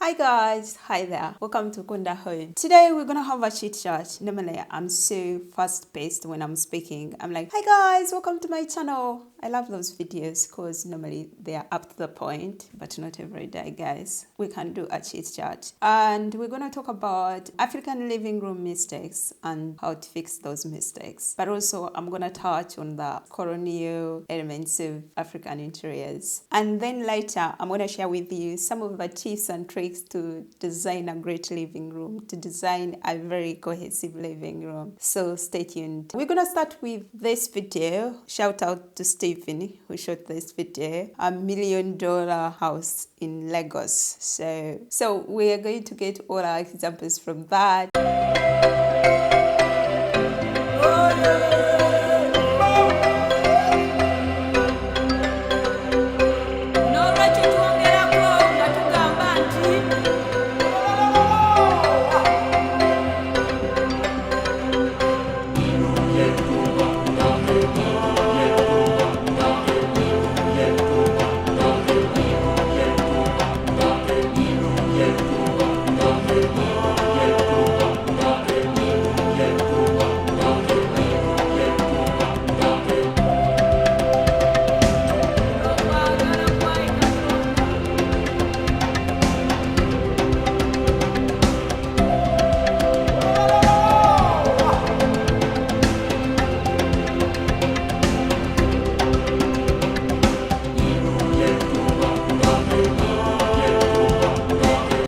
Hi guys, hi there, welcome to Kunda Home. Today we're gonna have a chit chat. Normally I'm so fast paced when I'm speaking. I'm like, hi guys, welcome to my channel. I love those videos because normally they are up to the point, but not every day guys. We can do a chit chat. And we're gonna talk about African living room mistakes and how to fix those mistakes. But also I'm gonna touch on the colonial elements of African interiors. And then later I'm gonna share with you some of the tips and tricks to design a great living room, to design a very cohesive living room. So stay tuned. We're gonna start with this video. Shout out to Stephen who shot this video, $1 million house in Lagos. So we are going to get all our examples from that.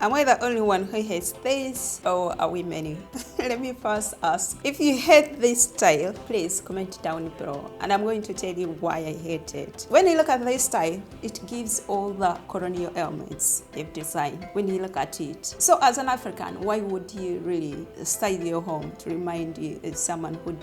Am I the only one who hates this, or are we many? Let me first ask. If you hate this style, please comment down below and I'm going to tell you why I hate it. When you look at this style, it gives all the colonial elements of design when you look at it. So as an African, why would you really style your home to remind you of someone who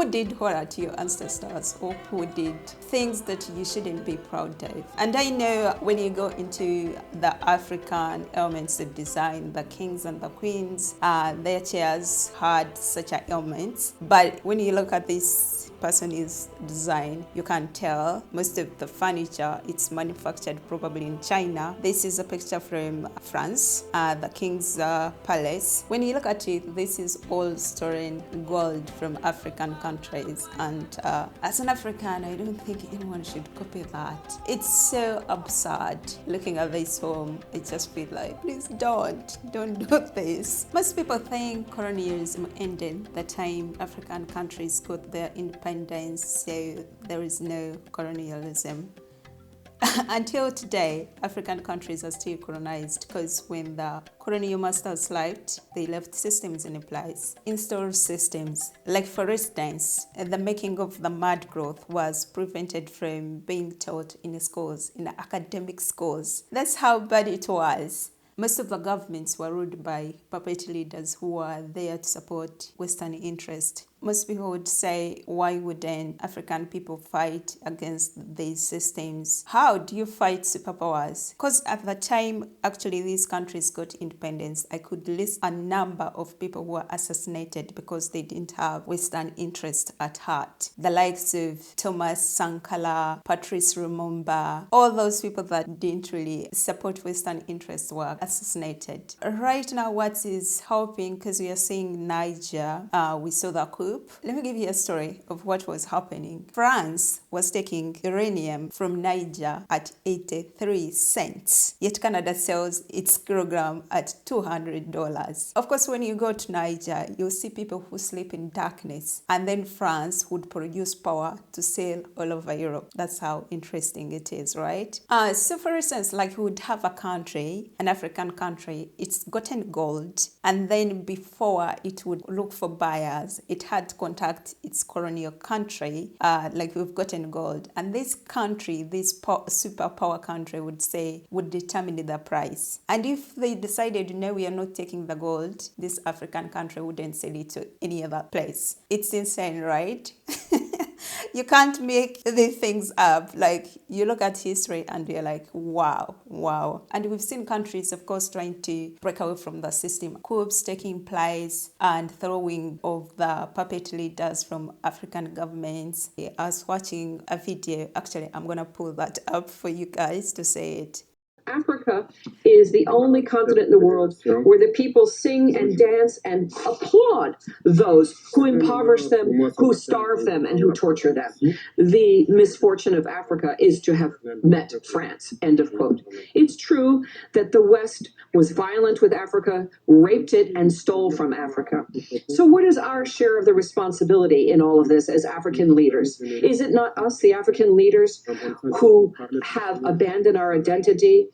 did horror to your ancestors, or who did things that you shouldn't be proud of? And I know when you go into the African elements of design, the kings and the queens, their chairs had such elements, but when you look at this person's design, you can tell most of the furniture, it's manufactured probably in China. This is a picture from France, the king's palace. When you look at it, this is all stolen gold from African countries, and as an African, I don't think anyone should copy that. It's so absurd. Looking at this home, I just feel like, please don't do this. Most people think colonialism ended the time African countries got their independence, so there is no colonialism. Until today, African countries are still colonized, because when the colonial masters left, they left systems in place, installed systems. Like for instance, the making of the mad growth was prevented from being taught in schools, in academic schools. That's how bad it was. Most of the governments were ruled by puppet leaders who were there to support Western interest. Most people would say, why wouldn't African people fight against these systems? How do you fight superpowers? Because at the time, actually, these countries got independence, I could list a number of people who were assassinated because they didn't have Western interest at heart. The likes of Thomas Sankara, Patrice Lumumba, all those people that didn't really support Western interests were assassinated. Right now, what is helping, because we are seeing Niger, we saw the coup. Let me give you a story of what was happening. France was taking uranium from Niger at 83 cents, yet Canada sells its kilogram at $200. Of course, when you go to Niger, you'll see people who sleep in darkness, and then France would produce power to sell all over Europe. That's how interesting it is, right? So for instance, like we would have a country, an African country, it's gotten gold, and then before it would look for buyers, it had to contact its colonial country, like we've gotten gold, and this country, this superpower country would determine the price. And if they decided, no, we are not taking the gold, this African country wouldn't sell it to any other place. It's insane, right? You can't make these things up. Like, you look at history and you're like, wow. And we've seen countries, of course, trying to break away from the system. Coups taking place and throwing of the puppet leaders from African governments. I was watching a video. Actually, I'm going to pull that up for you guys to say it. Africa Africa is the only continent in the world where the people sing and dance and applaud those who impoverish them, who starve them, and who torture them. The misfortune of Africa is to have met France, end of quote. It's true that the West was violent with Africa, raped it, and stole from Africa. So what is our share of the responsibility in all of this as African leaders? Is it not us, the African leaders, who have abandoned our identity?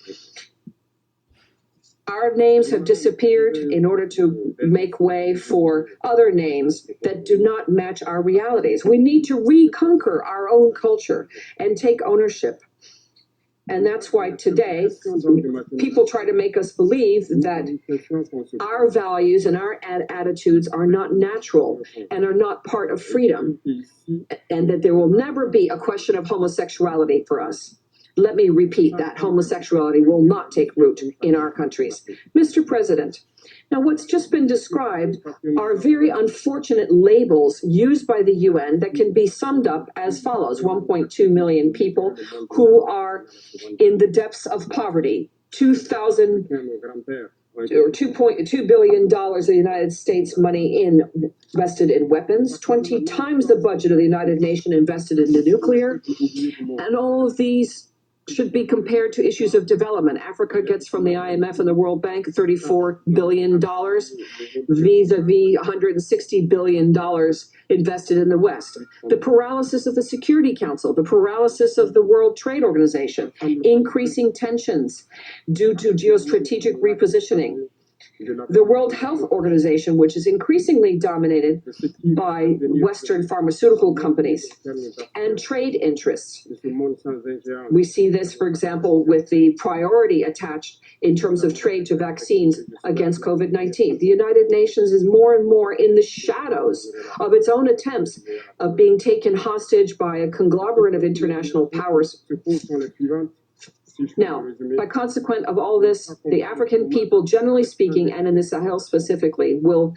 Our names have disappeared in order to make way for other names that do not match our realities. We need to reconquer our own culture and take ownership. And that's why today people try to make us believe that our values and our attitudes are not natural and are not part of freedom, and that there will never be a question of homosexuality for us. Let me repeat that. Homosexuality will not take root in our countries. Mr. President, now what's just been described are very unfortunate labels used by the UN that can be summed up as follows. 1.2 million people who are in the depths of poverty, 2,000 or $2.2 billion of the United States money invested in weapons, 20 times the budget of the United Nations invested in the nuclear, and all of these should be compared to issues of development. Africa gets from the IMF and the World Bank $34 billion vis-a-vis $160 billion invested in the West. The paralysis of the Security Council, the paralysis of the World Trade Organization, increasing tensions due to geostrategic repositioning. The World Health Organization, which is increasingly dominated by Western pharmaceutical companies and trade interests. We see this, for example, with the priority attached in terms of trade to vaccines against COVID-19. The United Nations is more and more in the shadows of its own attempts of being taken hostage by a conglomerate of international powers. Now, by consequence of all this, the African people, generally speaking, and in the Sahel specifically, will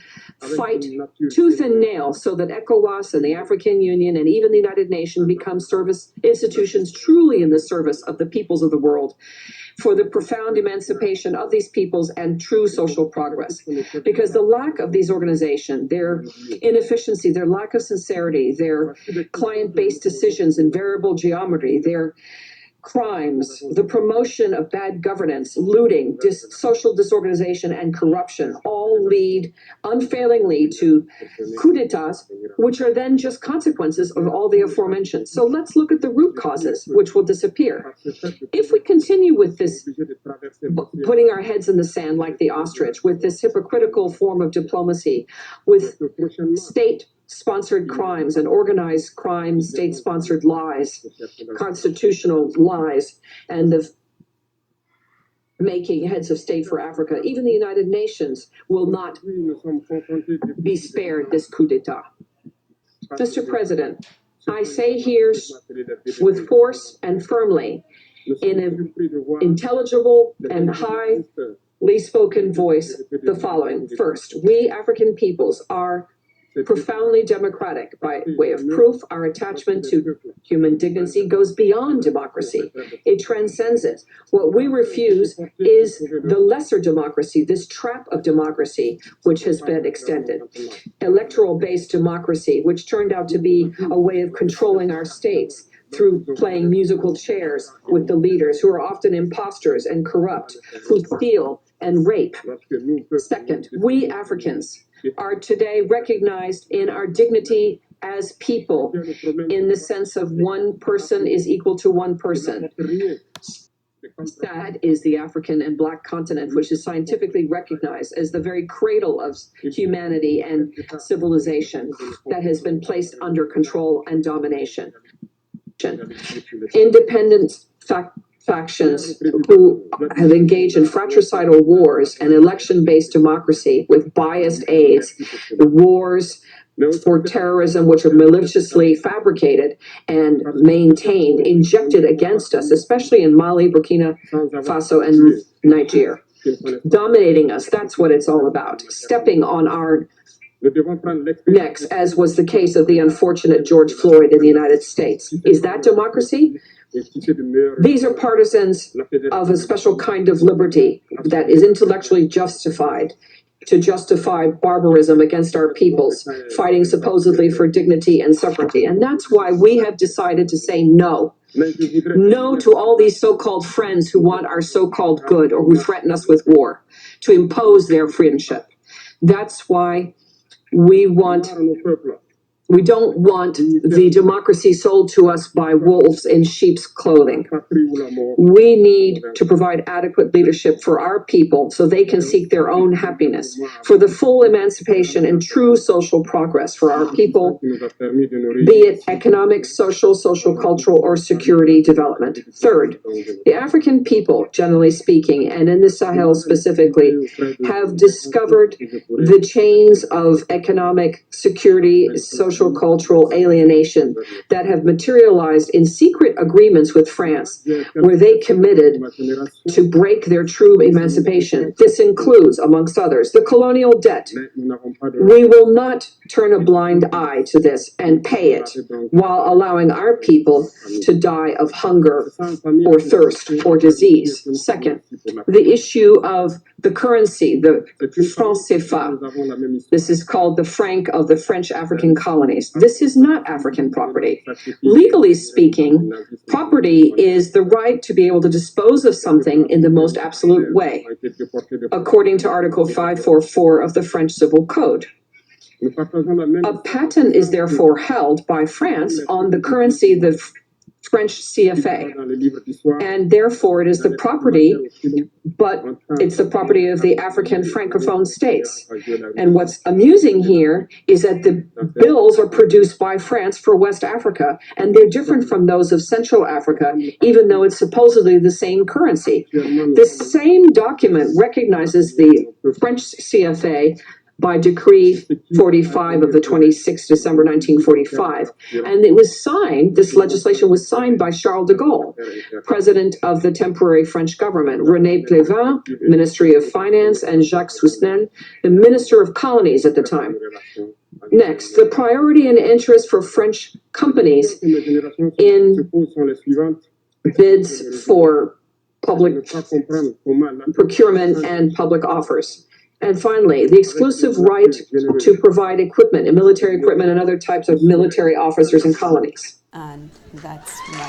fight tooth and nail so that ECOWAS and the African Union and even the United Nations become service institutions truly in the service of the peoples of the world, for the profound emancipation of these peoples and true social progress. Because the lack of these organizations, their inefficiency, their lack of sincerity, their client-based decisions in variable geometry, their crimes, the promotion of bad governance, looting, social disorganization, and corruption all lead unfailingly to coups d'etats, which are then just consequences of all the aforementioned. So let's look at the root causes, which will disappear. If we continue with this, putting our heads in the sand like the ostrich, with this hypocritical form of diplomacy, with state-sponsored crimes and organized crime, state-sponsored lies, constitutional lies, and the making heads of state for Africa, even the United Nations will not be spared this coup d'etat. Mr. President, I say here with force and firmly, in an intelligible and highly spoken voice, the following. First, we African peoples are profoundly democratic. By way of proof, our attachment to human dignity goes beyond democracy. It transcends it. What we refuse is the lesser democracy, this trap of democracy, which has been extended. Electoral-based democracy, which turned out to be a way of controlling our states through playing musical chairs with the leaders, who are often imposters and corrupt, who steal and rape. Second, we Africans are today recognized in our dignity as people, in the sense of one person is equal to one person. That is the African and Black continent, which is scientifically recognized as the very cradle of humanity and civilization that has been placed under control and domination. Independent factions who have engaged in fratricidal wars and election-based democracy with biased aides, wars for terrorism which are maliciously fabricated and maintained, injected against us, especially in Mali, Burkina Faso, and Niger. Dominating us, that's what it's all about. Stepping on our necks, as was the case of the unfortunate George Floyd in the United States. Is that democracy? These are partisans of a special kind of liberty that is intellectually justified to justify barbarism against our peoples, fighting supposedly for dignity and sovereignty. And that's why we have decided to say no. No to all these so-called friends who want our so-called good or who threaten us with war, to impose their friendship. That's why we don't want the democracy sold to us by wolves in sheep's clothing. We need to provide adequate leadership for our people so they can seek their own happiness, for the full emancipation and true social progress for our people, be it economic, social, cultural, or security development. Third, the African people, generally speaking, and in the Sahel specifically, have discovered the chains of economic security, social, cultural alienation that have materialized in secret agreements with France, where they committed to break their true emancipation. This includes, amongst others, the colonial debt. We will not turn a blind eye to this and pay it while allowing our people to die of hunger or thirst or disease. Second, the issue of the currency, the franc CFA. This is called the franc of the French African colonies. This is not African property. Legally speaking, property is the right to be able to dispose of something in the most absolute way, according to Article 544 of the French Civil Code. A patent is therefore held by France on the currency, the French CFA, and therefore it is the property, but it's the property of the African Francophone states. And what's amusing here is that the bills are produced by France for West Africa, and they're different from those of Central Africa, even though it's supposedly the same currency. This same document recognizes the French CFA by Decree 45 of the 26th December 1945. And it was signed, this legislation was signed by Charles de Gaulle, president of the temporary French government, René Pleven, Ministry of Finance, and Jacques Sousnel, the Minister of Colonies at the time. Next, the priority and interest for French companies in bids for public procurement and public offers. And finally, the exclusive right to provide equipment and military equipment and other types of military officers and colonies. And that's my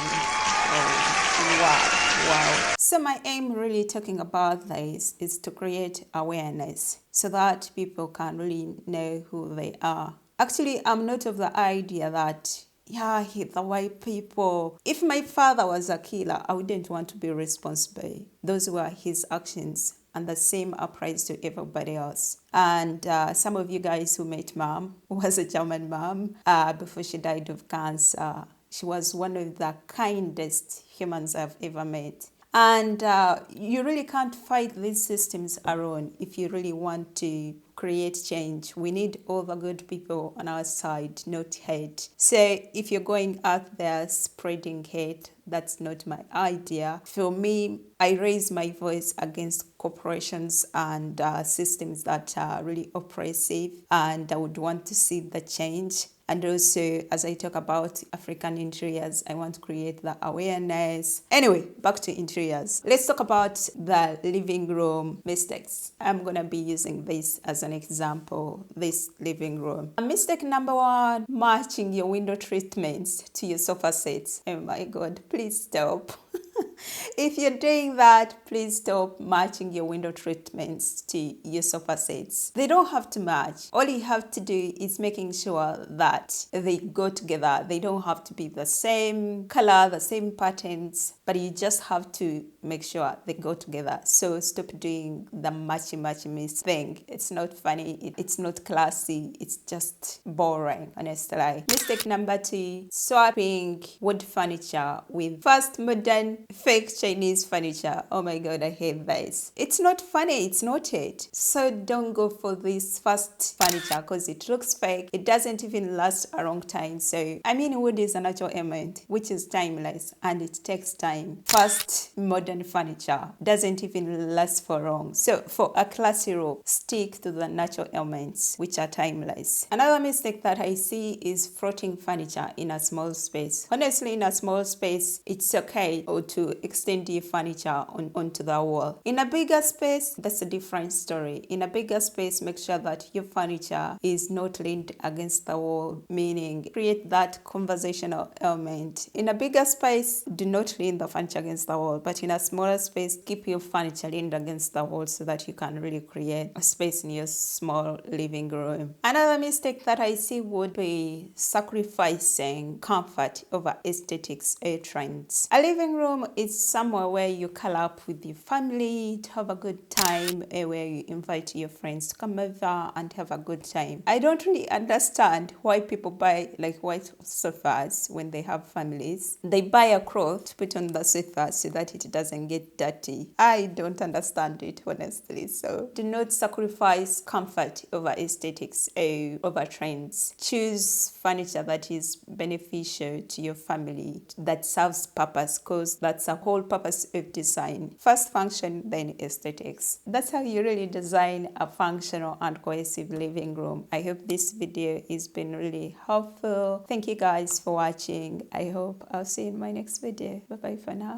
wow. So my aim really talking about this is to create awareness so that people can really know who they are. Actually, I'm not of the idea that the white people. If my father was a killer, I wouldn't want to be responsible. Those were his actions. And the same applies to everybody else. And some of you guys who met mom, who was a German mom, before she died of cancer, she was one of the kindest humans I've ever met. And you really can't fight these systems alone if you really want to create change. We need all the good people on our side, not hate. So if you're going out there spreading hate, that's not my idea. For me, I raise my voice against corporations and systems that are really oppressive, and I would want to see the change. And also, as I talk about African interiors, I want to create the awareness. Anyway, back to interiors. Let's talk about the living room mistakes. I'm going to be using this as an example, this living room. Mistake number one, matching your window treatments to your sofa sets. Oh my God, please stop. If you're doing that, please stop matching your window treatments to your sofa sets. They don't have to match. All you have to do is making sure that they go together. They don't have to be the same color, the same patterns, but you just have to make sure they go together. So stop doing the matchy thing. It's not funny. It's not classy. It's just boring, honestly. Mistake number two, swapping wood furniture with fast modern fake Chinese furniture. Oh my god, I hate this. It's not funny, it's not it. So don't go for this fast furniture because it looks fake. It doesn't even last a long time. So I mean, wood is a natural element which is timeless and it takes time. Fast modern furniture doesn't even last for long. So for a classy room, stick to the natural elements which are timeless. Another mistake that I see is floating furniture in a small space. Honestly, in a small space, it's okay to extend your furniture onto the wall. In a bigger space, that's a different story. In a bigger space, make sure that your furniture is not leaned against the wall, meaning create that conversational element. In a bigger space, do not lean the furniture against the wall, but in a smaller space, keep your furniture leaned against the wall so that you can really create a space in your small living room. Another mistake that I see would be sacrificing comfort over aesthetics trends. A living room is somewhere where you curl up with your family to have a good time, where you invite your friends to come over and have a good time. I don't really understand why people buy like white sofas when they have families. They buy a cloth to put on the sofa so that it doesn't get dirty. I don't understand it, honestly. So do not sacrifice comfort over aesthetics, over trends. Choose furniture that is beneficial to your family, that serves purpose, because that's the whole purpose of design. First function, then aesthetics. That's how you really design a functional and cohesive living room. I hope this video has been really helpful. Thank you guys for watching. I hope I'll see you in my next video. Bye bye for now.